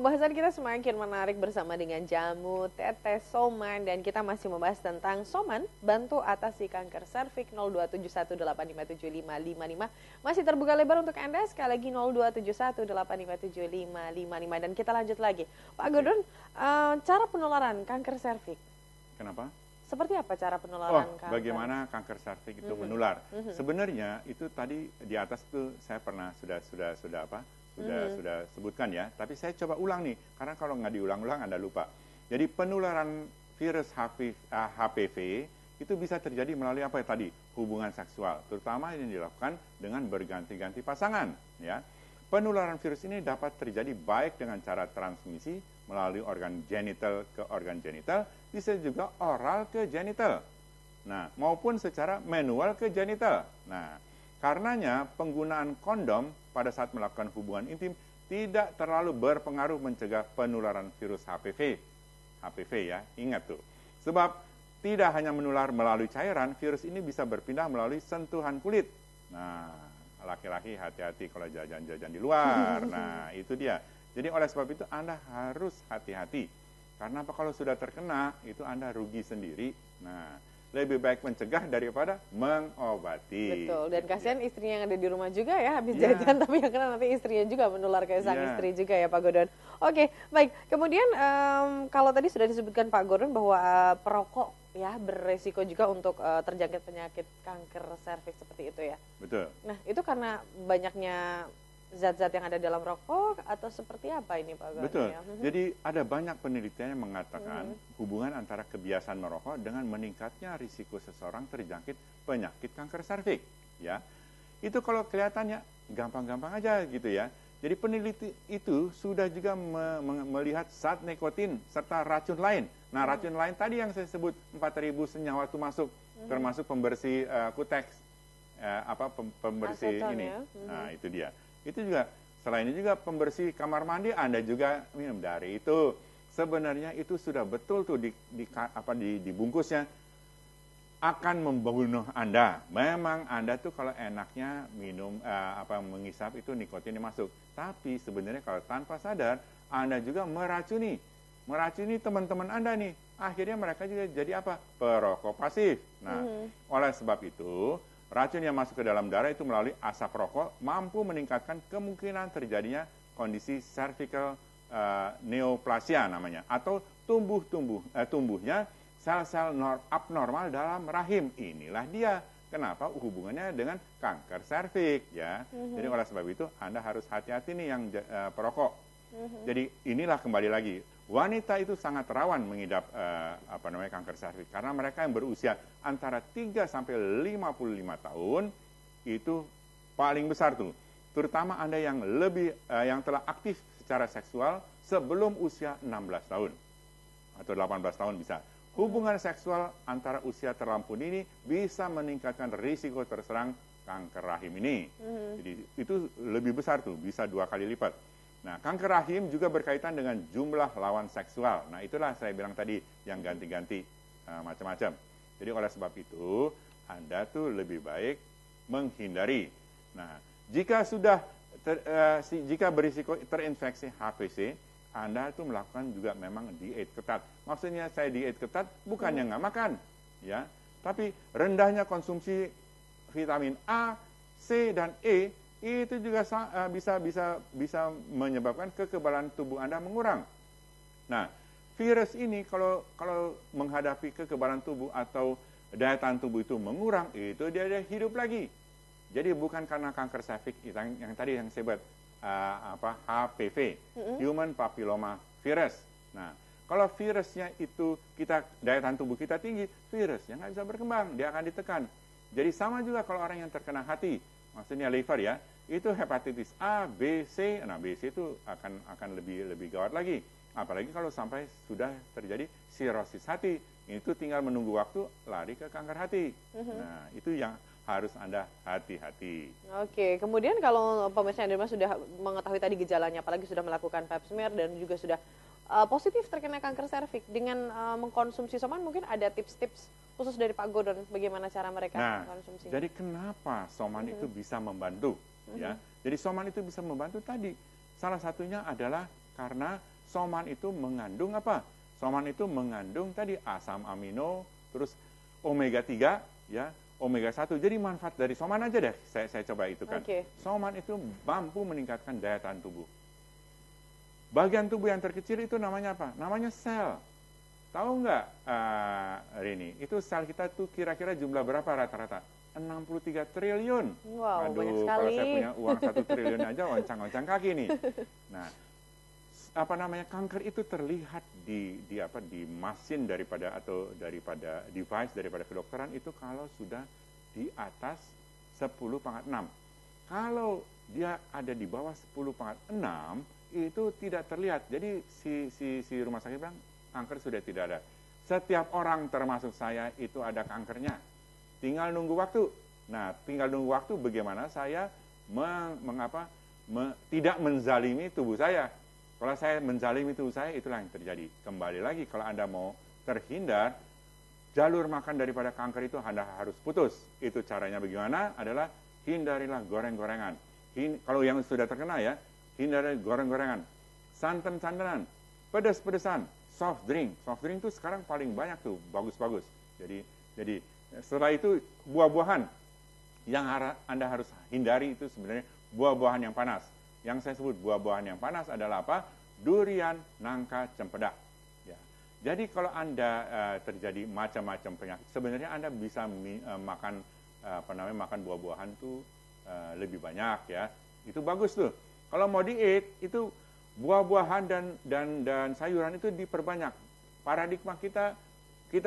pembahasan kita semakin menarik bersama dengan jamu Teteh Soman. Dan kita masih membahas tentang Soman, bantu atasi kanker serviks. 02718575555. Masih terbuka lebar untuk Anda, sekali lagi 02718575555. Dan kita lanjut lagi. Pak Gordon, cara penularan kanker serviks. Kenapa? Seperti apa cara penularan kanker? Bagaimana kanker serviks itu menular? Sebenarnya itu tadi di atas itu saya pernah sudah sebutkan ya, tapi saya coba ulang nih, karena kalau nggak diulang-ulang Anda lupa. Jadi penularan virus HPV itu bisa terjadi melalui apa ya tadi? Hubungan seksual, terutama yang dilakukan dengan berganti-ganti pasangan. Ya, penularan virus ini dapat terjadi baik dengan cara transmisi melalui organ genital ke organ genital, bisa juga oral ke genital. Nah, maupun secara manual ke genital. Nah, karenanya penggunaan kondom pada saat melakukan hubungan intim tidak terlalu berpengaruh mencegah penularan virus HPV. HPV ya, ingat tuh. Sebab tidak hanya menular melalui cairan, virus ini bisa berpindah melalui sentuhan kulit. Nah, laki-laki hati-hati kalau jajan-jajan di luar. Nah, itu dia. Jadi oleh sebab itu Anda harus hati-hati. Karena apa, kalau sudah terkena, itu Anda rugi sendiri. Nah, lebih baik mencegah daripada mengobati. Betul, dan kasihan istrinya yang ada di rumah juga ya, habis jajan, tapi yang kena nanti istrinya juga menular ke sang istri juga ya Pak Gordon. Oke, baik. Kemudian kalau tadi sudah disebutkan Pak Gordon bahwa perokok ya beresiko juga untuk terjangkit penyakit kanker serviks seperti itu ya. Betul. Nah, itu karena banyaknya zat-zat yang ada dalam rokok atau seperti apa ini Pak Gordon? Betul. Ya? Jadi ada banyak penelitian yang mengatakan hubungan antara kebiasaan merokok dengan meningkatnya risiko seseorang terjangkit penyakit kanker serviks. Ya, itu kalau kelihatannya gampang-gampang aja gitu ya. Jadi peneliti itu sudah juga melihat zat nikotin serta racun lain. Nah, racun lain tadi yang saya sebut 4.000 senyawa itu masuk, termasuk pembersih kuteks, pembersih Aseton, ini. Ya? Nah, itu dia. Itu juga, selain itu juga pembersih kamar mandi Anda juga minum dari itu. Sebenarnya itu sudah betul tuh dibungkusnya akan membunuh Anda. Memang Anda tuh kalau enaknya minum mengisap itu nikotinnya masuk. Tapi sebenarnya kalau tanpa sadar Anda juga meracuni teman-teman Anda nih. Akhirnya mereka juga jadi apa? Perokok pasif. Nah, oleh sebab itu racun yang masuk ke dalam darah itu melalui asap rokok mampu meningkatkan kemungkinan terjadinya kondisi cervical neoplasia namanya, atau tumbuhnya sel-sel abnormal dalam rahim. Inilah dia kenapa hubungannya dengan kanker serviks ya. Jadi oleh sebab itu Anda harus hati-hati nih yang perokok. Jadi inilah kembali lagi, wanita itu sangat rawan mengidap kanker serviks karena mereka yang berusia antara 3 sampai 55 tahun itu paling besar tuh. Terutama Anda yang yang telah aktif secara seksual sebelum usia 16 tahun atau 18 tahun bisa. Hubungan seksual antara usia terlampau ini bisa meningkatkan risiko terserang kanker rahim ini. Jadi itu lebih besar tuh, bisa 2 kali lipat. Nah, kanker rahim juga berkaitan dengan jumlah lawan seksual. Nah, itulah saya bilang tadi yang ganti-ganti macam-macam. Jadi oleh sebab itu, Anda tuh lebih baik menghindari. Nah, jika jika berisiko terinfeksi HPV, Anda tuh melakukan juga memang diet ketat. Maksudnya saya diet ketat bukannya nggak makan, ya, tapi rendahnya konsumsi vitamin A, C, dan E itu juga bisa menyebabkan kekebalan tubuh Anda mengurang. Nah, virus ini kalau menghadapi kekebalan tubuh atau daya tahan tubuh itu mengurang, itu dia hidup lagi. Jadi bukan karena kanker serviks yang tadi yang saya sebut HPV, Human Papilloma Virus. Nah, kalau virusnya itu daya tahan tubuh kita tinggi, virusnya nggak bisa berkembang, dia akan ditekan. Jadi sama juga kalau orang yang terkena hati, maksudnya liver ya, itu hepatitis A, B, C. Nah, B, C itu akan lebih gawat lagi. Apalagi kalau sampai sudah terjadi sirosis hati, itu tinggal menunggu waktu lari ke kanker hati. Nah, itu yang harus Anda hati-hati. Oke, kemudian kalau pemirsa yang sudah mengetahui tadi gejalanya, apalagi sudah melakukan pap smear dan juga sudah positif terkena kanker serviks, dengan mengkonsumsi Soman mungkin ada tips-tips khusus dari Pak Gordon bagaimana cara mereka mengkonsumsi. Jadi kenapa Soman itu bisa membantu? Ya, jadi Soman itu bisa membantu tadi. Salah satunya adalah karena Soman itu mengandung apa? Soman itu mengandung tadi asam amino, terus omega 3, ya, omega 1. Jadi manfaat dari soman aja deh, saya coba itu kan. Soman itu mampu meningkatkan daya tahan tubuh. Bagian tubuh yang terkecil itu namanya apa? Namanya sel. Tahu nggak, Rini, itu sel kita tuh kira-kira jumlah berapa rata-rata? 63 triliun. Wow, aduh, banyak sekali. Kalau saya punya uang 1 triliun aja, oncang-oncang kaki nih. Nah, kanker itu terlihat di mesin daripada device daripada kedokteran itu kalau sudah di atas 10/6. Kalau dia ada di bawah 10/6 itu tidak terlihat. Jadi si rumah sakit bilang kanker sudah tidak ada. Setiap orang termasuk saya itu ada kankernya. Tinggal nunggu waktu. Nah, tinggal nunggu waktu bagaimana saya tidak menzalimi tubuh saya. Kalau saya menzalimi tubuh saya, itulah yang terjadi. Kembali lagi, kalau Anda mau terhindar, jalur makan daripada kanker itu Anda harus putus. Itu caranya bagaimana? Adalah hindarilah goreng-gorengan. Kalau yang sudah terkena ya, hindari goreng-gorengan. Santan-santanan, pedas-pedasan, soft drink. Soft drink itu sekarang paling banyak tuh, bagus-bagus. Jadi setelah itu buah-buahan yang Anda harus hindari itu sebenarnya buah-buahan yang panas. Yang saya sebut buah-buahan yang panas adalah apa? Durian, nangka, cempedak. Ya. Jadi kalau Anda terjadi macam-macam penyakit, sebenarnya Anda bisa makan buah-buahan tuh lebih banyak ya. Itu bagus tuh. Kalau mau diet itu buah-buahan dan sayuran itu diperbanyak. Paradigma kita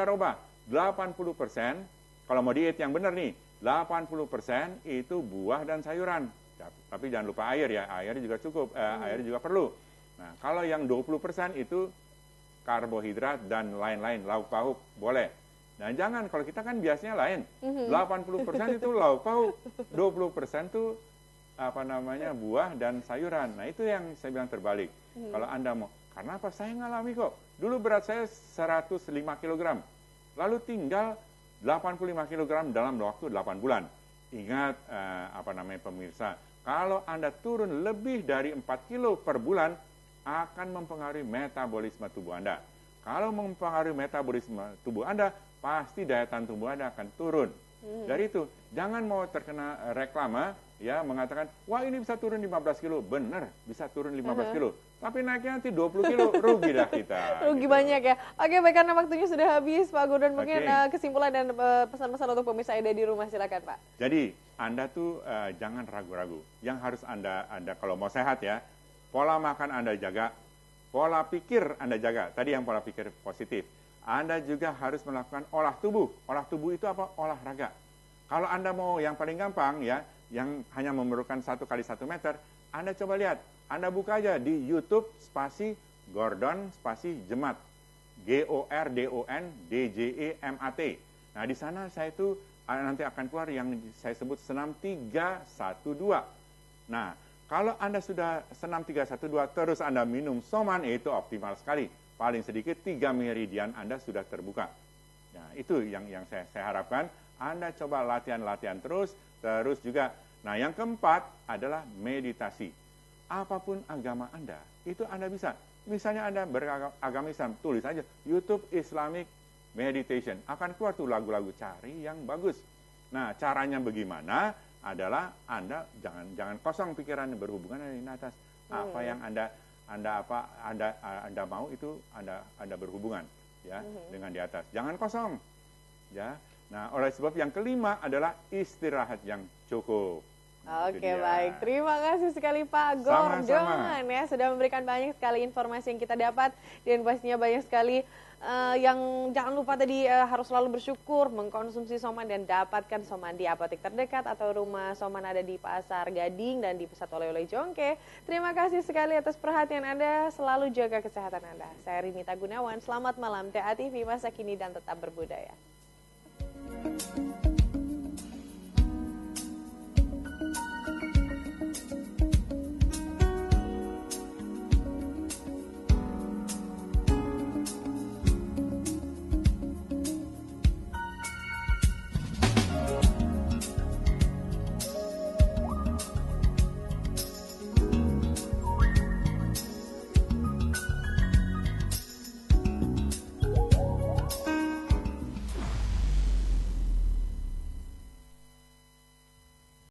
rubah. 80% kalau mau diet yang benar nih, 80% itu buah dan sayuran. Tapi jangan lupa air ya, air juga cukup, air juga perlu. Nah, kalau yang 20% itu karbohidrat dan lain-lain, lauk pauk boleh. Nah, jangan, kalau kita kan biasanya lain. 80% itu lauk pauk, 20% itu buah dan sayuran. Nah, itu yang saya bilang terbalik. Kalau Anda mau, karena apa? Saya ngalami kok. Dulu berat saya 105 kg. Lalu tinggal 85 kg dalam waktu 8 bulan. Ingat pemirsa, kalau Anda turun lebih dari 4 kilo per bulan akan mempengaruhi metabolisme tubuh Anda. Kalau mempengaruhi metabolisme tubuh Anda, pasti daya tahan tubuh Anda akan turun. Dari itu, jangan mau terkena reklama ya mengatakan, wah ini bisa turun 15 kilo. Benar, bisa turun 15 kilo. Tapi naiknya nanti 20 kilo, rugi dah kita. Rugi gitu. Banyak ya. Oke, baik, karena waktunya sudah habis, Pak Gordon. Mungkin kesimpulan dan pesan-pesan untuk pemirsa Eda di rumah, silakan Pak. Jadi, Anda tuh jangan ragu-ragu. Yang harus Anda kalau mau sehat ya, pola makan Anda jaga, pola pikir Anda jaga. Tadi yang pola pikir positif. Anda juga harus melakukan olah tubuh. Olah tubuh itu apa? Olahraga. Kalau Anda mau yang paling gampang ya, yang hanya memerlukan 1 kali 1 meter, Anda coba lihat. Anda buka aja di YouTube spasi Gordon spasi Jemat. GORDONDJEMAT. Nah, di sana saya itu nanti akan keluar yang saya sebut senam 312. Nah, kalau Anda sudah senam 312 terus Anda minum soman, itu optimal sekali. Paling sedikit 3 meridian Anda sudah terbuka. Nah, itu yang saya harapkan. Anda coba latihan terus juga. Nah, yang keempat adalah meditasi. Apapun agama Anda, itu Anda bisa. Misalnya Anda beragama Islam, tulis aja YouTube Islamic Meditation. Akan keluar tuh lagu-lagu, cari yang bagus. Nah, caranya bagaimana? Adalah Anda jangan kosong pikiran berhubungan dengan atas. Apa yang Anda mau itu Anda berhubungan ya dengan di atas. Jangan kosong. Ya. Nah, oleh sebab yang kelima adalah istirahat yang cukup. Oke, baik. Terima kasih sekali Pak Gordon ya sudah memberikan banyak sekali informasi yang kita dapat, dan pastinya banyak sekali yang jangan lupa tadi harus selalu bersyukur, mengkonsumsi soman dan dapatkan soman di apotek terdekat atau rumah soman ada di Pasar Gading dan di Pusat Oleh-oleh Jongke. Terima kasih sekali atas perhatian Anda, selalu jaga kesehatan Anda. Saya Rinita Gunawan, selamat malam. TA TV masa kini dan tetap berbudaya.